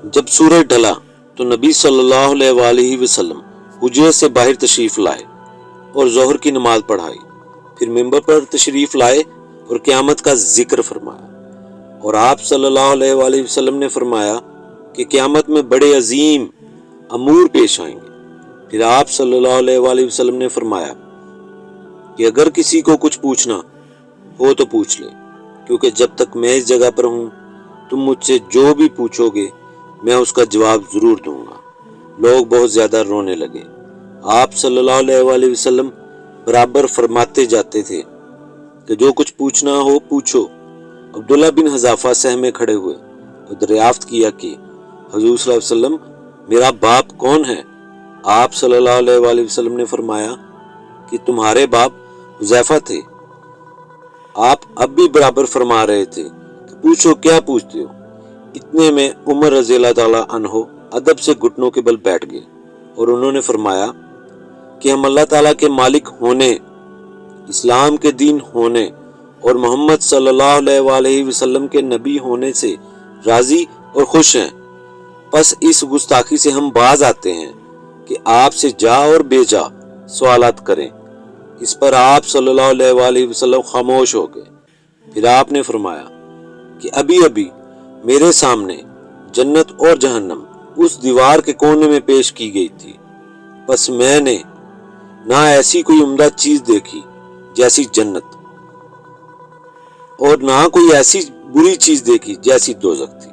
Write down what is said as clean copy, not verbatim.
جب سورج ڈھلا تو نبی صلی اللہ علیہ وآلہ وسلم حجرے سے باہر تشریف لائے اور ظہر کی نماز پڑھائی، پھر منبر پر تشریف لائے اور قیامت کا ذکر فرمایا، اور آپ صلی اللہ علیہ وآلہ وسلم نے فرمایا کہ قیامت میں بڑے عظیم امور پیش آئیں گے۔ پھر آپ صلی اللہ علیہ وآلہ وسلم نے فرمایا کہ اگر کسی کو کچھ پوچھنا ہو تو پوچھ لے، کیونکہ جب تک میں اس جگہ پر ہوں تم مجھ سے جو بھی پوچھو گے میں اس کا جواب ضرور دوں گا۔ لوگ بہت زیادہ رونے لگے۔ آپ صلی اللہ علیہ وآلہ وسلم برابر فرماتے جاتے تھے کہ جو کچھ پوچھنا ہو پوچھو۔ عبداللہ بن حذافہ سہمے کھڑے ہوئے اور دریافت کیا کہ حضور صلی اللہ علیہ وسلم میرا باپ کون ہے؟ آپ صلی اللہ علیہ وآلہ وسلم نے فرمایا کہ تمہارے باپ حذیفہ تھے۔ آپ اب بھی برابر فرما رہے تھے کہ پوچھو کیا پوچھتے ہو؟ اتنے میں عمر رضی اللہ تعالیٰ عنہ ادب سے گھٹنوں کے بل بیٹھ گئے اور انہوں نے فرمایا کہ ہم اللہ تعالیٰ کے مالک ہونے، اسلام کے دین ہونے اور محمد صلی اللہ علیہ وآلہ وسلم کے نبی ہونے سے راضی اور خوش ہیں۔ پس اس گستاخی سے ہم باز آتے ہیں کہ آپ سے جا اور بے جا سوالات کریں۔ اس پر آپ صلی اللہ علیہ وآلہ وسلم خاموش ہو گئے۔ پھر آپ نے فرمایا کہ ابھی ابھی میرے سامنے جنت اور جہنم اس دیوار کے کونے میں پیش کی گئی تھی، بس میں نے نہ ایسی کوئی عمدہ چیز دیکھی جیسی جنت، اور نہ کوئی ایسی بری چیز دیکھی جیسی دوزخ تھی۔